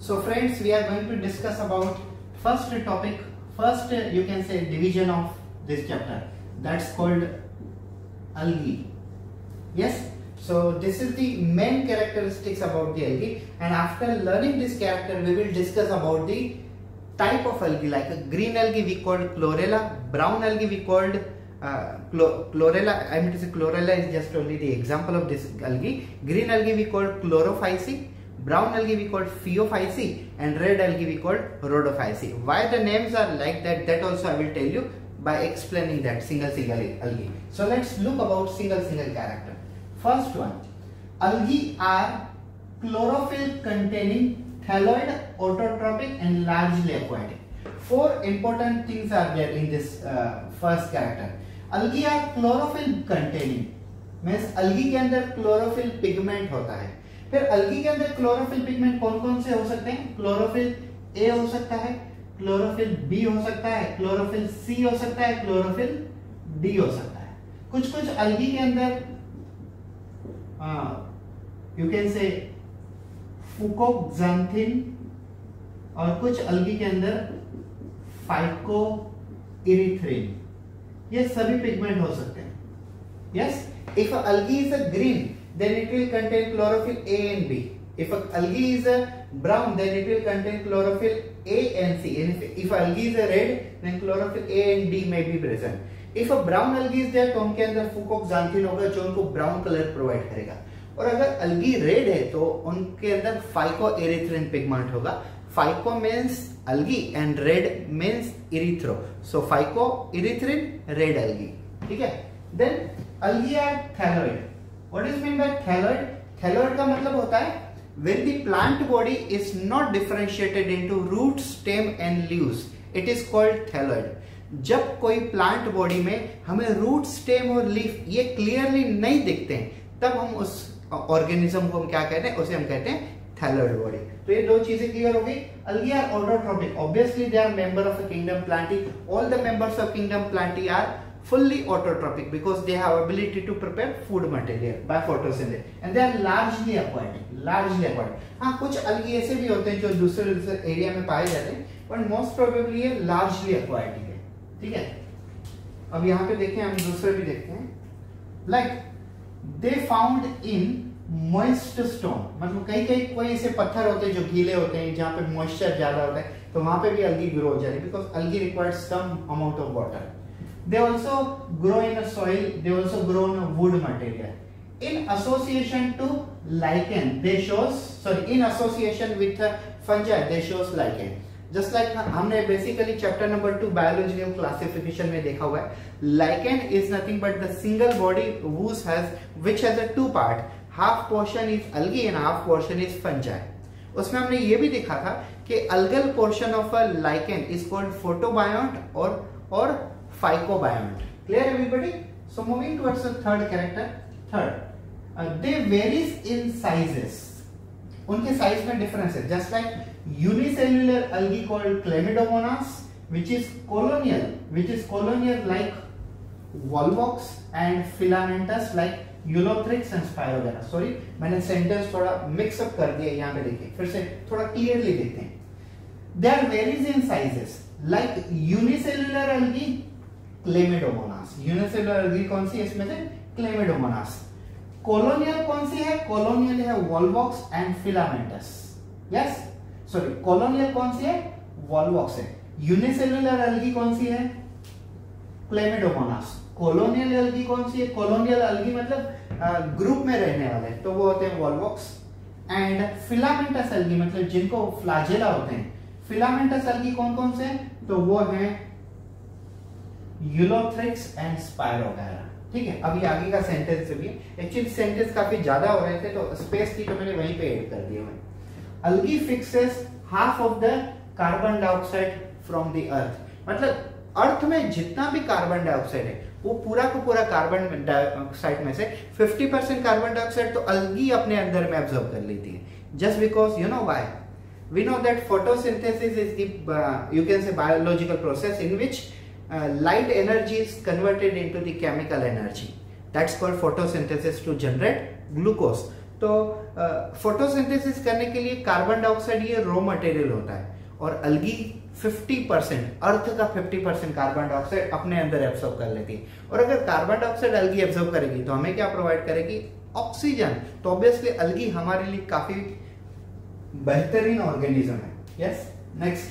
So friends, we are going to discuss about first topic, first you can say division of this chapter, that's called algae. Yes, so this is the main characteristics about the algae, and after learning this character we will discuss about the type of algae. Like a green algae we called chlorella, brown algae we called chlorella. I mean to say chlorella is just only the example of this algae. Green algae we called chlorophyceae, brown algae we called phaeophyceae, and red algae we called rhodophyceae. Why the names are like that, that also I will tell you by explaining that single algae. So let's look about single character. First one, algae are chlorophyll containing thalloid, autotrophic and largely aquatic. Four important things are there in this first character. Algae are chlorophyll containing, means algae के अंदर chlorophyll pigment होता है. फिर algae के अंदर chlorophyll pigment कौन कौन से हो सकते हैं? chlorophyll A हो सकता है, chlorophyll B हो सकता है, chlorophyll C हो सकता है, chlorophyll D हो सकता है. कुछ algae के अंदर you can say fucoxanthin और कुछ algae के अंदर phycoerythrin. ये सभी पिगमेंट हो सकते हैं. Yes, if a algae is a green, then it will contain chlorophyll A and B. If a algae is a brown, then it will contain chlorophyll A and C. And if algae is a red, then chlorophyll A and D may be present. If a brown algae is there, तो उनके अंदर fucoxanthin होगा जो उनको brown color provide करेगा. और अगर algae red है तो उनके अंदर phycoerythrin pigment होगा. Phyco means algae and red means erythro. So phycoerythrin, red algae. ठीक है? Then algae are thalloid. What is meant by thalloid? Thalloid का मतलब होता है when the plant body is not differentiated into root, stem and leaves, it is called thalloid. जब कोई plant body में हमें रूट, स्टेम और लीफ ये क्लियरली नहीं दिखते हैं, तब हम उस ऑर्गेनिज्म को हम क्या कहते हैं? उसे हम कहते हैं thalloid body. तो ये दो चीजें क्लियर हो गई. Algae are autotrophic. Obviously they are member of a kingdom Plantae. All the members of kingdom Plantae are fully autotrophic because they have ability to prepare food material by photosynthesis, and they are largely aquatic. हाँ, कुछ algae ऐसे भी होते हैं जो दूसरे area में पाए जाते हैं, but most probably ये largely aquatic है. ठीक है? अब यहाँ पे देखें, हम दूसरे भी देखते हैं. Like they found in moist stone, मतलब कई कोई ऐसे पत्थर होते हैं जो गीले होते हैं, जहाँ पे मॉइस्चर ज्यादा होता है, तो वहां पे भी algae ग्रो हो जाती है because algae requires some amount of water. They also grow in a soil, they also grow in a wood material. In association to lichen, in association with fungi, they shows lichen. Just like हमने basically chapter number 2 biology of classification में देखा हुआ है, lichen is nothing but the single body which has a two part. Half portion is algae and half portion is fungi. उसमें हमने ये भी देखा था कि algal portion of a lichen is called photobiont or phycobiont. Clear everybody? So moving towards the third character. They varies in sizes. उनके size में difference है. Just like unicellular algae called Chlamydomonas, which is colonial like Volvox, and filamentous like Ulothrix and Spirogyra. Sorry, मैंने sentence थोड़ा mix up कर दिया. यहाँ पे देखिए, फिर से थोड़ा क्लियरली देखते हैं. There varies in sizes like unicellular algae Chlamydomonas. Unicellular algae कौन सी है इसमें से? Chlamydomonas. Colonial कौन सी है? Colonial है Volvox and filamentous. Yes, sorry, colonial कौन सी है? Volvox है. Unicellular algae कौन सी है? Chlamydomonas. Colonial algae कौन सी है? Colonial algae मतलब ग्रुप में रहने वाले, तो वो होते हैं Volvox. And filamentous algae मतलब जिनको फ्लैजेला होते हैं. Filamentous algae कौन से हैं? तो वो हैं Ulothrix and Spirogyra. ठीक है? अभी आगे का सेंटेंस भी है. एक्चुअली सेंटेंस काफी ज्यादा हो रहे थे तो स्पेस की तो मैंने वहीं पे ऐड कर दिया है. Algae fixes half of the carbon dioxide from the earth. मतलब अर्थ में जितना भी कार्बन डाइऑक्साइड है वो पूरा का पूरा कार्बन डाइऑक्साइड में से 50% कार्बन डाइऑक्साइड तो algae अपने अंदर में एब्जॉर्ब कर लेती है. Just because you know why? We know that photosynthesis is the you can say biological process in which light energy is converted into the chemical energy. That's called photosynthesis to generate glucose. तो photosynthesis करने के लिए carbon dioxide ये raw material होता है, और अलगी 50%, अर्थ का 50% carbon dioxide अपने अंदर एब्सॉर्ब कर लेती है। और अगर कार्बन डाइऑक्साइड अलगी एब्सॉर्ब करेगी तो हमें क्या प्रोवाइड करेगी? ऑक्सीजन। तो ऑब्वियसली अलगी हमारे लिए काफी बेहतरीन ऑर्गेनिज्म है। Yes, next,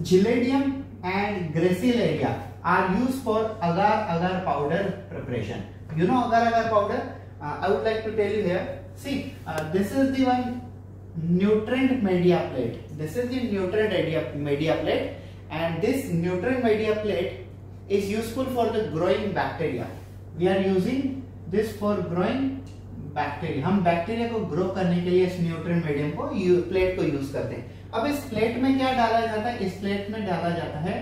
gelidium and gracilaria are used for agar agar powder preparation. You know agar agar powder? I would like to tell you here. See, this is the one nutrient media plate. This is the nutrient media plate, and this nutrient media plate is useful for the growing bacteria. We are using this for growing bacteria. हम bacteria को grow करने के लिए इस nutrient medium को plate को use करते हैं। अब इस प्लेट में क्या डाला जाता है? इस प्लेट में डाला जाता है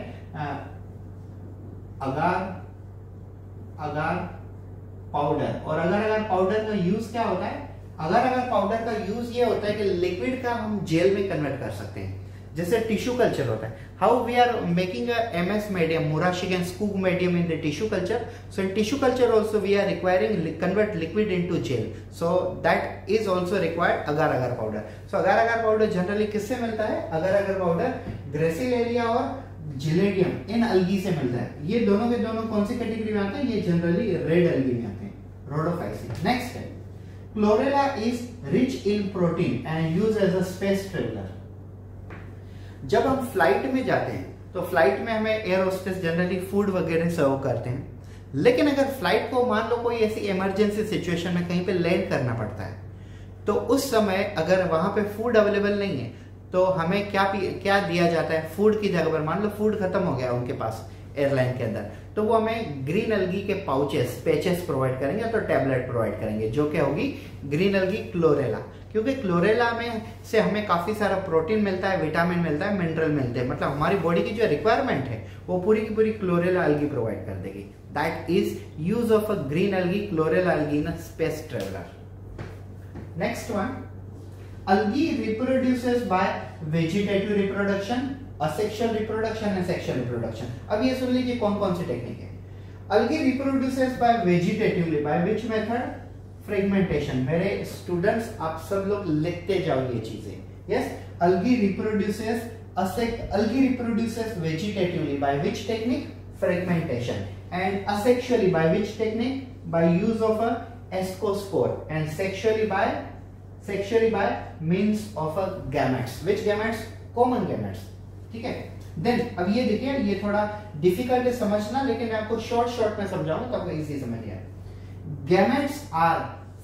अगार पाउडर। और अगार पाउडर का यूज क्या होता है? अगार पाउडर का यूज ये होता है कि लिक्विड का हम जेल में कन्वर्ट कर सकते हैं, जैसे टिश्यू कल्चर होता है। How we are making a MS medium, Murashige and Skoog medium in the tissue culture. So in tissue culture also we are requiring convert liquid into gel. So that is also required agar agar powder. So agar agar powder generally किससे मिलता है? agar agar powder gracilaria और gelidium इन अलगी से मिलता है। ये दोनों के दोनों कौन सी कैटेगरी में आते हैं? ये जनरली रेड अलगी में आते हैं, रोडोफाइसी। नेक्स्ट है chlorella is rich in protein and use as a space traveller. जब हम फ्लाइट में जाते हैं तो फ्लाइट में हमें एयर होस्टेस जनरली फूड वगैरह सर्व करते हैं, लेकिन अगर फ्लाइट को मान लो कोई ऐसी इमरजेंसी सिचुएशन में कहीं पे लैंड करना पड़ता है, तो उस समय अगर वहां पे फूड अवेलेबल नहीं है तो हमें क्या दिया जाता है? फूड की जगह पर मान लो फूड खत्म हो गया उनके पास एयरलाइन के अंदर, तो वो हमें ग्रीन अलगी के पाउचेस पैचेस प्रोवाइड करेंगे, तो टैबलेट प्रोवाइड करेंगे, जो क्या होगी? Green algae chlorella. क्योंकि क्लोरेला में से हमें काफी सारा प्रोटीन मिलता है, विटामिन मिलता है, मिनरल मिलते हैं, मतलब हमारी बॉडी की जो रिक्वायरमेंट है वो पूरी की पूरी क्लोरेला अलगी प्रोवाइड कर देगी। That is use of a green algae, chlorella algae in space traveller. Next one, algae reproduces by vegetative reproduction, asexual reproduction and sexual reproduction. अब ये सुन लीजिए कौन कौन सी टेक्निक है। algae reproduces by vegetatively, by which method? Fragmentation. मेरे students आप सब लोग लिखते जाओ ये चीजें। Yes, algae reproduces vegetatively by which technique? Fragmentation. And asexually by which technique? By use of a ascospore. And sexually by means of a gametes. Which gametes? Common gametes. ठीक है। देन अब ये देखिए, ये थोड़ा डिफिकल्ट है समझना, लेकिन मैं आपको शॉर्ट में समझाऊंगा तो आपको इजी समझ आएगा। Gametes are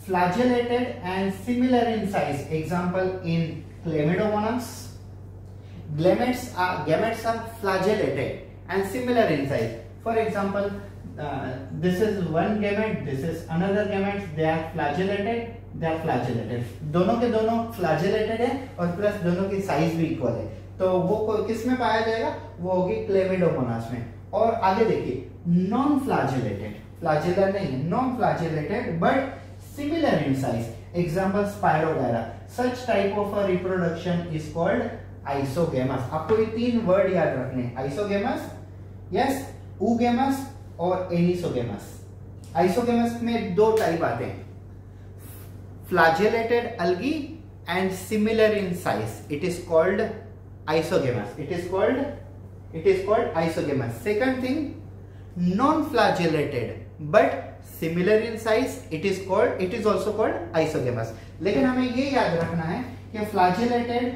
flagellated and similar in size. Example in Chlamydomonas. Gametes are flagellated and similar in size. For example, this is one gamete, this is another gamete. They are flagellated. दोनों के दोनों flagellated है और plus दोनों की size भी equal है, तो वो किस में पाया जाएगा? वो होगी क्लेमिडोमोनास में। और आगे देखिए, नॉन फ्लैजेलेटेड, फ्लैजेलर नहीं, non flagellated but similar in size. Example spirogyra. Such type of a reproduction is called isogamous. आपको ये तीन वर्ड याद रखने हैं, आइसोगेमस, यस, ऊगेमस और एनिसोगेमस। आइसोगेमस में दो टाइप आते हैं, flagellated algae and similar in size. It is called isogamous. It is called isogamous. Second thing, non-flagellated but similar in size. It is also called isogamous. लेकिन हमें ये याद रखना है कि flagellated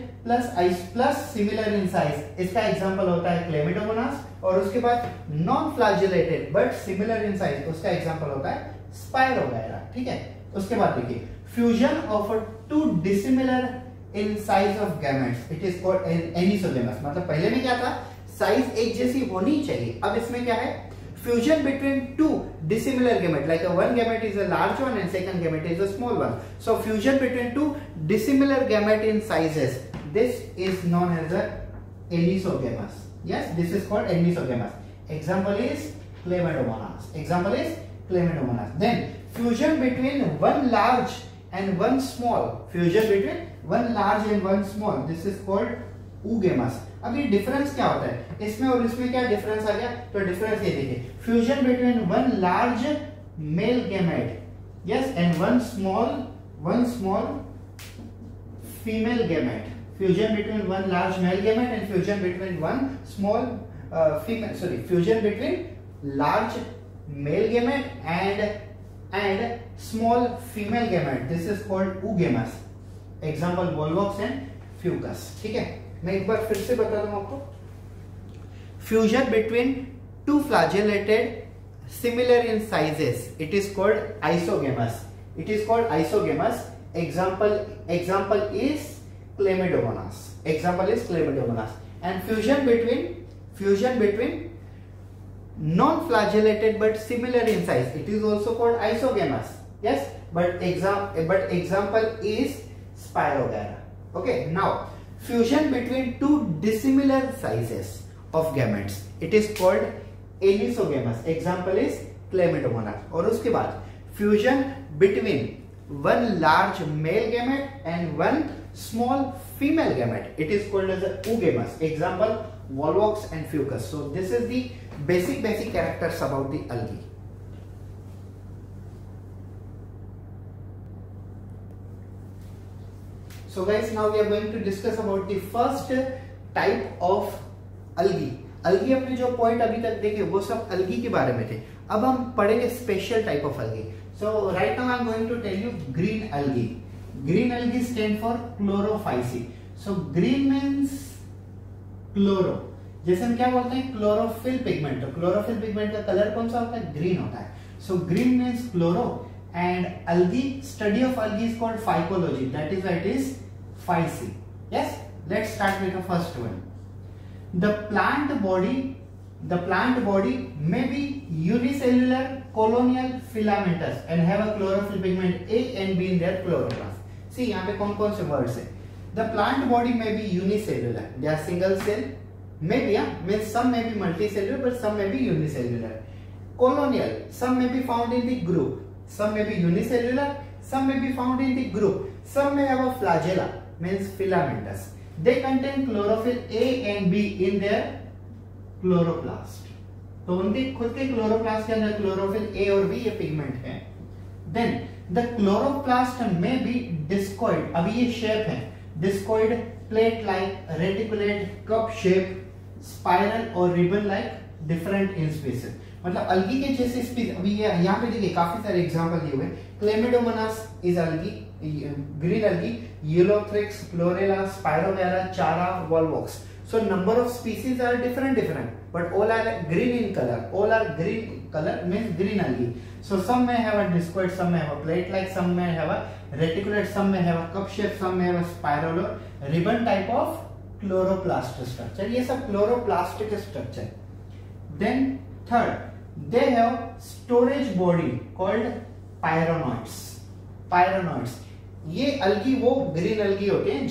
plus similar in size, इसका example होता है Chlamydomonas, और उसके बाद non-flagellated but similar in size, उसका एग्जांपल होता है Spirogyra। ठीक है। उसके बाद देखिए, fusion of two dissimilar in size of gametes, it is called anisogamous। मतलब पहले में क्या था? साइज एक जैसी होनी चाहिए, अब इसमें क्या है? fusion between two dissimilar gamete, like one gamete is a large one and second gamete is a small one. So fusion between two dissimilar gamete in sizes, this is known as a anisogamous. Yes, this is called anisogamous. Example is Chlamydomonas. Then fusion between one large and one small, this is called oogamous. अब ये difference क्या होता है इसमें और इसमें? क्या difference आ गया? तो डिफरेंस ये देखिए, fusion between one large male gamete yes, and one small female gamete. Fusion between one large male gamete and fusion between one small fusion between large male gamete and small female gamete. This is called oogamous. Example volvox and fucus. ठीक है, मैं एक बार फिर से बता दूं आपको. Fusion between two flagellated similar in sizes, it is called isogamous. It is called isogamous. Example is Chlamydomonas. Example is Chlamydomonas. And fusion between non-flagellated but similar in size, it is also called isogamous. Yes, but example is Spirogyra. Okay, now fusion between two dissimilar sizes of gametes, it is called anisogamous. Example is Chlamydomonas. और उसके बाद fusion between one large male gamete and one small female gamete, it is called as a oogamous. Example volvox and fucus. So this is the basic characters about the algae. So guys, now we are going to discuss about the first type of algae. algae अपने जो point अभी तक देखे वो सब algae के बारे में थे. अब हम पढ़ेंगे special type of algae. So right now I am going to tell you green algae. Green algae stand for chlorophyceae. So green means chloro. जैसे हम क्या बोलते हैं क्लोरोफिल पिगमेंट. तो क्लोरोफिल पिगमेंट का कलर कौन सा होता है? ग्रीन होता है. So green means chloro. And algae, study of algae is called phycology. That is why it is phyceae. Yes, let's start with the first one. The plant body may be unicellular, colonial, filamentous and have a chlorophyll pigment A and B in their chloroplast. See यहाँ पे कौन कौन से words है? The plant body may be unicellular. They are single cell. Maybe means some may be multicellular, but some may be unicellular. Colonial, some may be found in the group. Some may be unicellular, some may be found in the group. Some may have a flagella, means filamentous. They contain chlorophyll A and B in their chloroplast. तो उनके खुद के chloroplast के अंदर chlorophyll A और B ये pigment है. Then the chloroplast may be discoid. अभी ये shape है. Discoid, plate-like, reticulate, cup-shaped, spiral और ribbon-like, different in species. मतलब algae के जैसे स्पीसीज अभी ये यहाँ पे देखिए काफी सारे एग्जांपल दिए हुए. Chlamydomonas is algae, green algae, Ulothrix, Chlorella, Spirogyra, Chara, Volvox. So number of species are different, but all are green in color. All are green color means green algae. So some may have a discoid, some may have a plate-like, some may have a reticulate, some may have a cup shape, some may have a spiral or ribbon type of chloroplast structure. ये सब chloroplastic structure. Then third, they have storage body called pyronoids. ये algae वो green algae होते हैं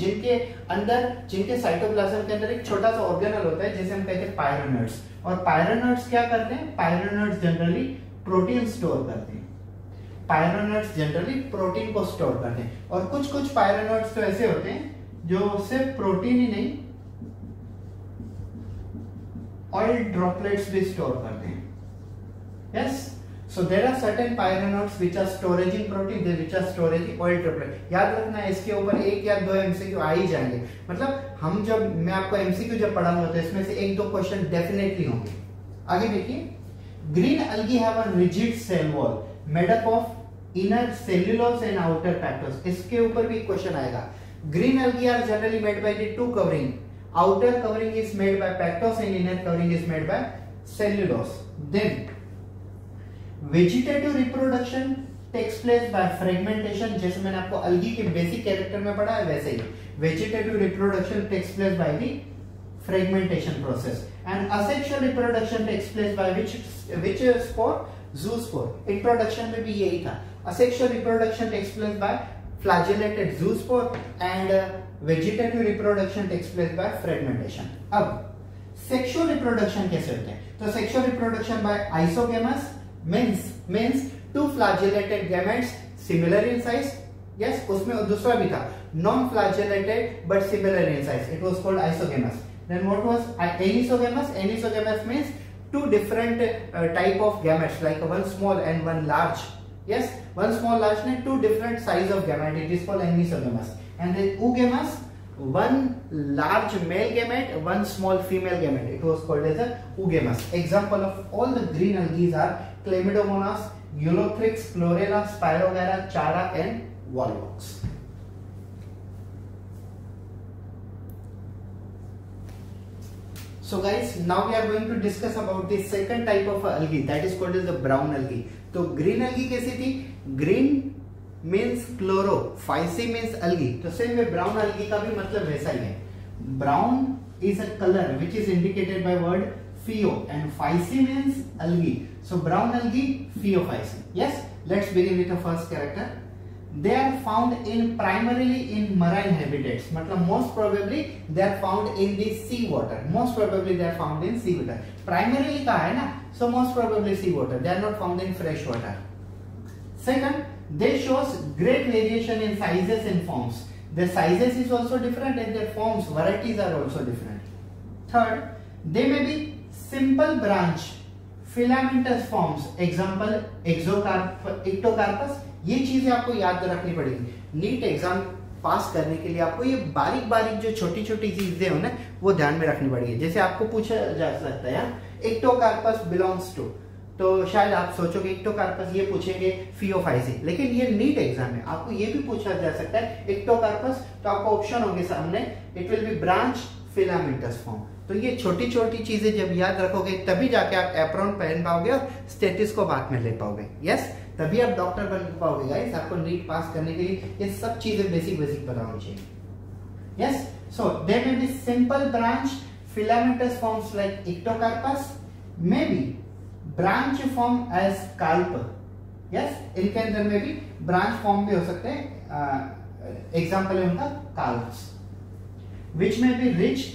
जिनके cytoplasm के अंदर एक छोटा सा ऑर्गेनल होता है जिसे हम कहते हैं pyronoids. और pyronoids क्या करते हैं? pyronoids जनरली प्रोटीन स्टोर करते हैं. pyronoids जनरली प्रोटीन को स्टोर करते हैं. और कुछ pyronoids तो ऐसे होते हैं जो सिर्फ प्रोटीन ही नहीं ऑयल ड्रॉपलेट्स भी स्टोर करते हैं. Yes, so there are certain pyronoids which are storage in protein, which are storage in oil droplet. याद रखना इसके ऊपर एक या दो एमसीक्यू आ ही जाएंगे. मतलब हम जब मैं आपको एमसीक्यू जब पढ़ाऊंगा तो इसमें से एक दो क्वेश्चन डेफिनेटली होंगे. आगे देखिए, green algae have a rigid cell wall made up of inner cellulose and outer pectose. इसके ऊपर भी क्वेश्चन आएगा. Green algae are generally made by the two covering. Outer covering is made by pectose and inner covering is made by cellulose. Then vegetative reproduction takes place by fragmentation. जैसे मैंने आपको algae के basic character में पढ़ा है वैसे ही vegetative reproduction takes place by the fragmentation process. And asexual reproduction takes place by which spore? Zoospore. Introduction में भी यही था. Asexual reproduction takes place by flagellated zoospore and vegetative reproduction takes place by fragmentation. अब sexual reproduction कैसे होते हैं? तो sexual reproduction by isogamous means two flagellated gametes similar in size. Yes, उसमें दूसरा भी था non-flagellated but similar in size. It was called isogamous. Then what was anisogamous? Anisogamous means two different type of gametes, like one small and one large Yes, one small large snake, two different size of gamete. It is called anisogamous. And then oogamous, one large male gamete, one small female gamete. It was called as a oogamous. Example of all the green algae are Chlamydomonas, Ulothrix, Chlorella, Spirogyra, Chara, and Volvox. So guys, now we are going to discuss about the second type of algae, that is called as the brown algae. तो green algae कैसी थी? Green means chloro, phyceae means algae. तो same way brown algae का भी मतलब वैसा ही है. Brown is a color which is indicated by word pheo and physi means algae. So brown algae, pheophysi. Yes, let's begin with the first character. They are found in primarily in marine habitats. मतलब most probably they are found in the sea water. Most probably they are found in sea water. Primarily कहा है ना, so most probably sea water. They are not found in fresh water. Second, they shows great variation in sizes and forms. Their sizes is also different and their forms, varieties are also different. Third, they may be simple branch, filamentous forms. Example, ectocarpus. ये चीजें आपको याद रखनी पड़ेगी. NEET exam पास करने के लिए आपको ये बारीक बारीक जो छोटी छोटी चीजें हो ना, वो ध्यान में रखनी पड़ेगी. जैसे आपको पूछा जा सकता है एक्टोकार्पस बिलोंग्स टू, तो शायद आप सोचोगे एक्टोकार्पस, ये पूछेंगे फियोफाइसी, लेकिन ये नीट एग्जाम में आपको ये भी पूछा जा सकता है एक्टोकार्पस, तो आपको ऑप्शन होंगे सामने, it will be branch filamentous form. तो ये छोटी छोटी चीजें जब याद रखोगे तभी जाके आप एप्रॉन पहन पाओगे और स्टेटिस्कोप हाथ में ले पाओगे. यस, तभी आप डॉक्टर बन पाओगे गाइस. आपको नीट पास करने के लिए ये सब चीजें बेसिक पता होनी चाहिए. Yes, so there may be simple branch filamentous forms like ectocarpus, may be branch form as carp. Yes, इनके अंदर में भी ब्रांच फॉर्म भी हो सकते हैं. एग्जाम्पल है उनका carps, which may be rich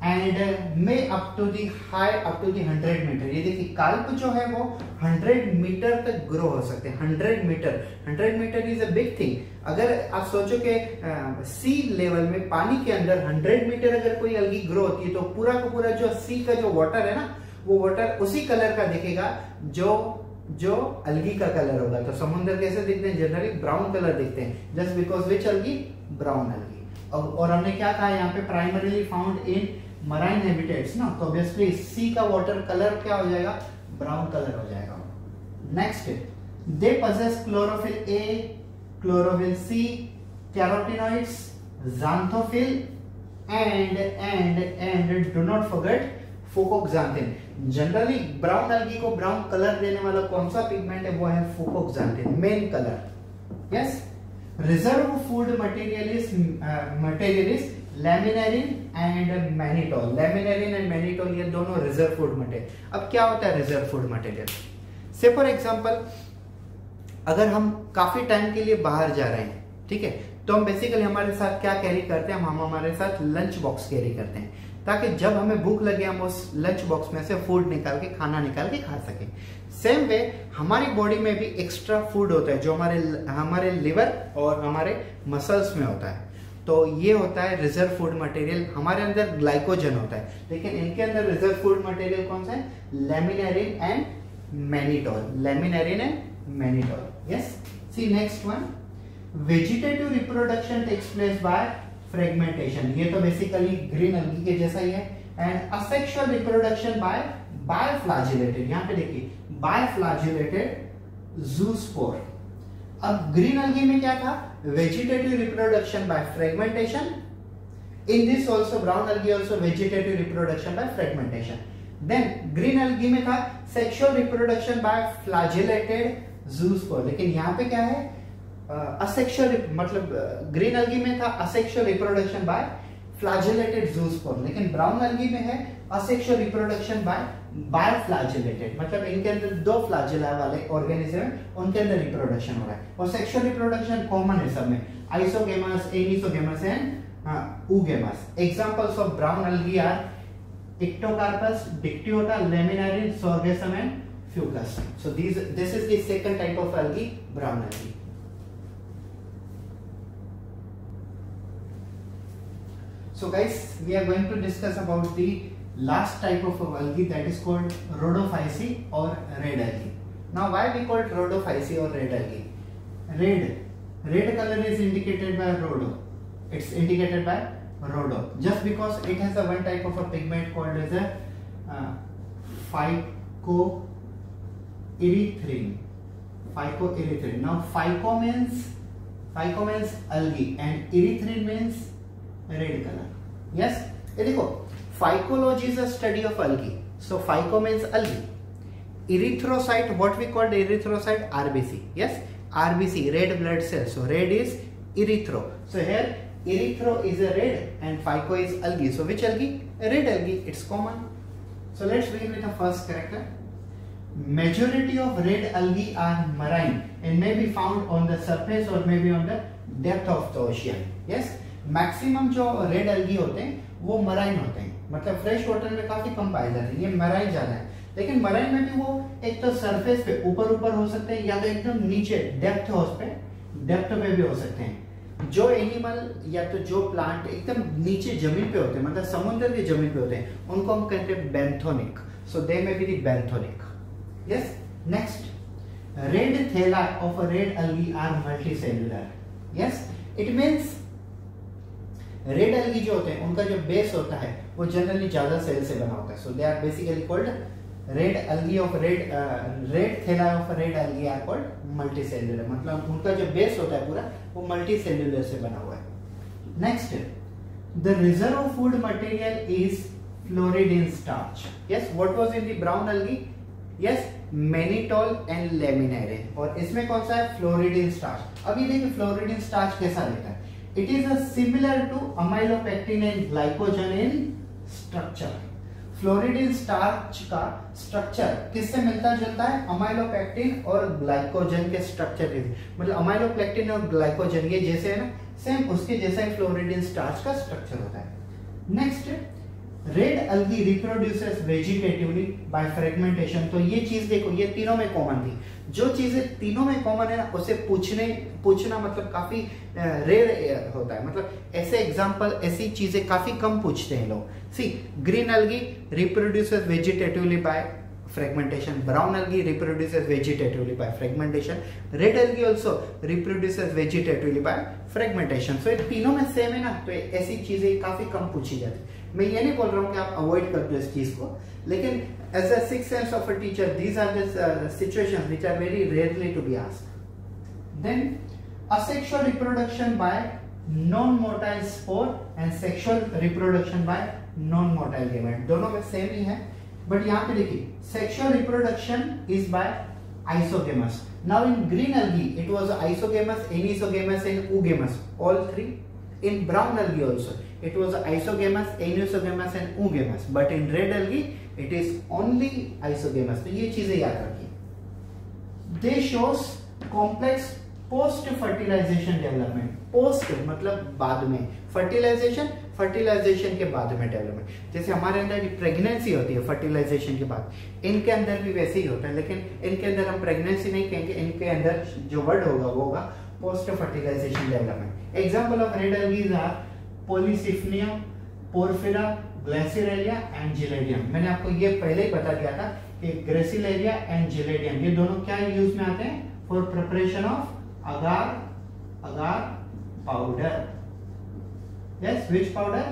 and may up to the high up to the 100 metre. ये देखिए कार्प जो है वो 100 मीटर तक ग्रो हो सकते हैं. 100 metre is a big thing. अगर आप सोचो कि सी लेवल में पानी के अंदर 100 मीटर अगर कोई अलगी ग्रो होती है तो पूरा का पूरा जो सी का जो वाटर है ना, वो वाटर उसी कलर का दिखेगा जो अलगी का कलर होगा. तो समुद्र कैसे दिखते हैं? जनरली ब्राउन कलर दिखते हैं, जस्ट बिकॉज विच अलगी? ब्राउन अलगी. और हमने क्या कहा यहाँ पे? Primarily found in marine habitats ना, तो ऑब्वियसली सी का वाटर कलर क्या हो जाएगा? ब्राउन कलर हो जाएगा. Next, they possess chlorophyll A, chlorophyll C, carotenoids, xanthophyll and do not forget fucoxanthin. Generally brown algae को ब्राउन कलर देने वाला कौन सा पिगमेंट है? वो है fucoxanthin, main colour. Yes, reserve food material is लैमिनेरिन and mannitol. Laminarin and mannitol ये दोनों रिजर्व फूड मटेरियल. अब क्या होता है रिजर्व फूड मटेरियल? से फॉर एग्जांपल, अगर हम काफी टाइम के लिए बाहर जा रहे हैं, ठीक है, तो हम बेसिकली हमारे साथ क्या कैरी करते हैं? हम हमारे साथ लंच बॉक्स कैरी करते हैं, ताकि जब हमें भूख लगे हम उस लंच बॉक्स में से फूड निकाल के, खाना निकाल के खा सकें. सेम वे हमारी बॉडी में भी एक्स्ट्रा फूड होता है जो हमारे लिवर और हमारे मसल्स में होता है. तो ये होता है रिजर्व फूड मटेरियल. हमारे अंदर ग्लाइकोजन होता है, लेकिन इनके अंदर रिजर्व फूड मटेरियल कौन सा है? Laminarin and mannitol. Laminarin and mannitol. Yes, C next one. Vegetative reproduction takes place by fragmentation. ये तो बेसिकली ग्रीन अलगी के जैसा ही है. And asexual reproduction by biflagellated. यहाँ पे देखिए बायफ्लैजिलेटेड ज़ूस्पोर. अब ग्रीन अलगी में क्या था? Vegetative reproduction by fragmentation. In this also brown algae also vegetative reproduction by fragmentation. Then green algae में था sexual reproduction by flagellated zoospore. लेकिन यहाँ पे क्या है? असेक्सुअल, मतलब ग्रीन अलगी में था asexual reproduction by flagellated zoospore, लेकिन ब्राउन अलगी में है असेक्सुअल रिप्रोडक्शन बाय बायफ्लैजिलेटेड. मतलब इनके अंदर दो फ्लैजिला वाले ऑर्गेनिज्म उनके अंदर रिप्रोडक्शन हो रहा है. और सेक्सुअल रिप्रोडक्शन कॉमन है सब में, isogamous, anisogamous and oogamous. Examples of brown algae are Ectocarpus, Dictyota, Laminarin, Sorghum and Fucus. So this is the second type of algae, brown algae. So guys, we are going to discuss about the last type of algae, that is called Rhodophyceae or red algae. Now why we call it rhodophyceae or red algae? Red color is indicated by rhodo. It's indicated by rhodo just because it has a one type of a pigment called as a phycoerythrin. Now phyco means algae and erythrin means red color. Yes, ये देखो phycology is a study of algae. So phyco means algae. Erythrocyte, what we call erythrocyte? RBC. Yes, RBC, red blood cells. So red is erythro. So here erythro is a red and phyco is algae. So which algae? Red algae. It's common. So let's begin with the first character. Majority of red algae are marine and may be found on the surface or maybe on the depth of the ocean. Yes, maximum जो red algae होते हैं वो marine होते हैं, मतलब fresh water में काफी कम पाए जाते हैं, ये marine ज्यादा है. लेकिन marine में भी वो एक तो surface पे ऊपर हो सकते हैं या तो एकदम नीचे depth पे भी हो सकते हैं. जो एनिमल या तो जो प्लांट एकदम नीचे जमीन पे होते हैं, मतलब समुद्र की जमीन पे होते हैं, उनको हम कहते हैं benthonic. So they may be the benthonic. Yes. Next, red thalli of a red algae are multicellular. Yes, it means red algae जो होते हैं उनका जो बेस होता है वो जनरली ज्यादा सेल से बना होता है. So they are basically called red thalli of red algae are called multicellular. मतलब उनका जो बेस होता है पूरा वो multicellular से बना हुआ है. Next, the reserve food material is floridine starch. Yes, what was in the brown algae? Yes, mannitol and laminaria. और इसमें कौन सा है? Floridean starch. अभी देखिए फ्लोरिडीन स्टार्च कैसा रहता है. It is similar to amylopectin and glycogen in structure. Floridean starch का स्ट्रक्चर किससे मिलता जुलता है? अमाइलोपेक्टिन और ग्लाइकोजन के स्ट्रक्चर के, मतलब अमाइलोपेक्टिन और ग्लाइकोजन ये जैसे है ना, सेम उसके जैसा ही फ्लोरिडीन स्टार्च का स्ट्रक्चर होता है. Next, red algae reproduces vegetatively by fragmentation. तो ये चीज देखो, ये तीनों में कॉमन थी. जो चीजें तीनों में कॉमन है ना, उसे पूछना मतलब काफी रेयर होता है. मतलब ऐसे एग्जांपल, ऐसी चीजें काफी कम पूछते हैं लोग. सी, green algae reproduces vegetatively by fragmentation. Brown algae reproduces vegetatively by fragmentation. Red algae also reproduces vegetatively by fragmentation. So ये तीनों में सेम है ना, तो ऐसी चीजें काफी कम पूछी जाती. मैं ये नहीं बोल रहा हूँ कि आप अवॉइड कर दो इस चीज को, लेकिन as a sixth sense of a teacher these are the situations which are very rarely to be asked. Then asexual reproduction by non-motile spore and sexual reproduction by non-motile gamete. दोनों में same ही है, but यहाँ पे देखिए sexual reproduction is by isogamous. Now in green algae it was isogamous, anisogamous and oogamous, all three. In brown algae also it was isogamous, anisogamous and oogamous, but in red algae it is only isogamous. तो ये चीजें याद रखिए. They shows complex post fertilization development. Post मतलब बाद में, fertilisation के बाद में डेवलपमेंट. जैसे हमारे अंदर प्रेगनेंसी होती है फर्टिलाइजेशन के बाद, इनके अंदर भी वैसे ही होता है, लेकिन इनके अंदर हम प्रेगनेंसी नहीं कहेंगे, इनके अंदर जो वर्ड होगा वो होगा post fertilisation development. Example of red algae are polysiphonia, porphyra, gracilaria and gelidium. मैंने आपको ये पहले ही बता दिया था कि ग्लेसिलेरिया एंड जिलेडियम ये दोनों क्या यूज में आते हैं? For preparation of agar powder. Yes, which powder?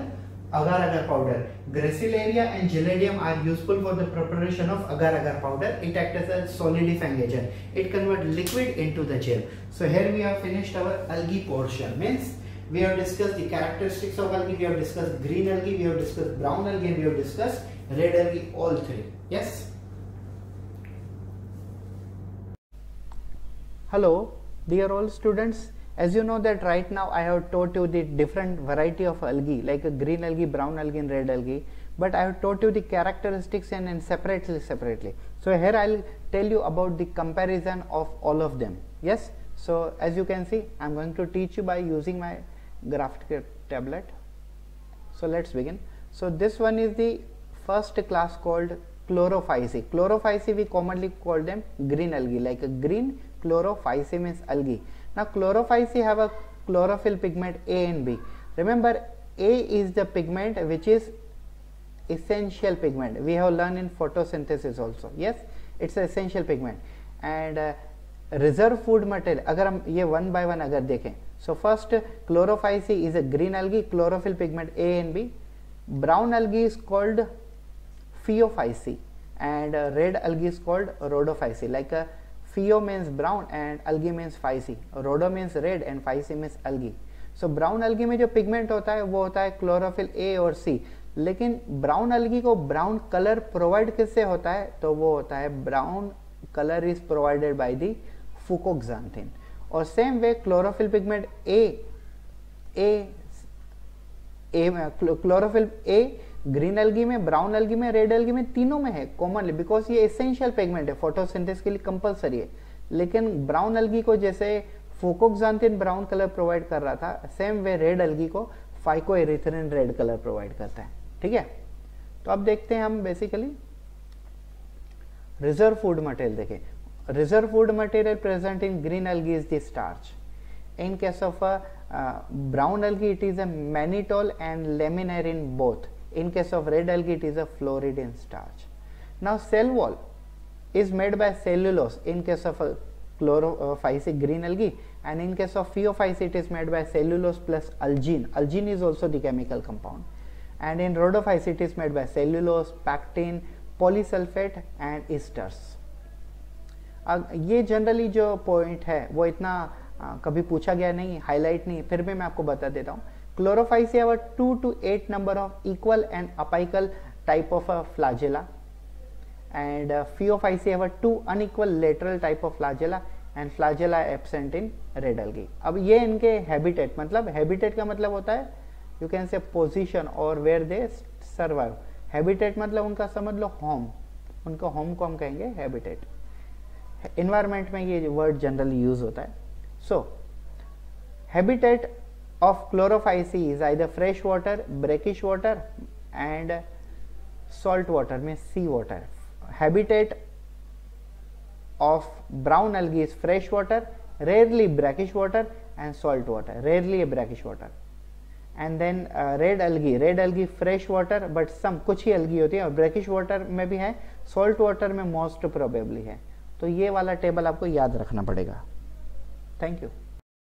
Agar powder. Gracilaria and Giladium are useful for the preparation of agar powder. It acts as a solidifying agent. It converts liquid into the gel. So here we have finished our algae portion. Means we have discussed the characteristics of algae, we have discussed green algae, we have discussed brown algae, we have discussed red algae, all three. Yes. Hello dear all students, as you know that right now I have taught you the different variety of algae like a green algae, brown algae and red algae, but I have taught you the characteristics and separately. So here I will tell you about the comparison of all of them. Yes, so as you can see I am going to teach you by using my graphical tablet. So let's begin. So this one is the first class called Chlorophyceae. Chlorophyceae we commonly call them green algae, like a green. Chlorophyceae means algae. Now Chlorophyceae have a chlorophyll pigment A and B. Remember, A is the pigment which is essential pigment. We have learned in photosynthesis also. Yes, it's an essential pigment. And reserve food material अगर हम ये one by one अगर देखें, so first Chlorophyceae is a green algae, chlorophyll pigment A and B. Brown algae is called Phaeophyce and red algae is called Rhodophyce. Like Pheo means brown and algae means phyce, Rhodo means red and phyce means algae. So brown algae में जो pigment होता है वो होता है chlorophyll A और C, लेकिन brown algae को ब्राउन कलर प्रोवाइड किससे होता है, तो वो होता है brown colour is provided by the fucoxanthin. और same way chlorophyll pigment chlorophyll A green algae में, ब्राउन algae में, रेड algae में, तीनों में है कॉमनली, बिकॉज ये एसेंशियल पिगमेंट है, फोटोसिंथेसिस के लिए कंपलसरी है. लेकिन ब्राउन algae को जैसे फोकोक्सांथिन ब्राउन कलर प्रोवाइड कर रहा था, सेम वे रेड algae को फाइकोएरिथ्रिन रेड कलर प्रोवाइड करता है. ठीक है, तो अब देखते हैं हम बेसिकली रिजर्व फूड मटेरियल देखें. Reserve food material present in green algae is the starch. In case of brown algae it is a mannitol and laminarin both. In case of red algae it is a floridin starch. Now cell wall is made by cellulose in case of a chlorophyce green algae, and in case of Phaeophyce it is made by cellulose plus algine. Algine is also the chemical compound. And in Rhodophyce it is made by cellulose, pectin, polysulfate and esters. ये generally जो point है वो इतना कभी पूछा गया नहीं, highlight नहीं, फिर भी मैं आपको बता देता हूँ. क्लोरोफाइस have 2 to 8 number of equal and apical type of flagella, and Phaeophyce have 2 unequal lateral type of flagella and flagella absent in red algae. अब ये इनके हैबिटेट, मतलब हैबिटेट का मतलब होता है यू कैन से पोजीशन और वेयर दे सर्वाइव. हैबिटेट मतलब उनका समझ लो होम, उनका होम को हम कहेंगे हैबिटेट. इन्वायरमेंट में ये वर्ड जनरली यूज होता है. So habitat of chlorophyceae is either fresh water, brackish water and salt water में sea water. Habitat of brown algae is fresh water, rarely brackish water and salt water, rarely a brackish water. And then red algae fresh water but some कुछ ही algae होती है, और brackish water में भी है, salt water में most probably है. तो ये वाला टेबल आपको याद रखना पड़ेगा. Thank you.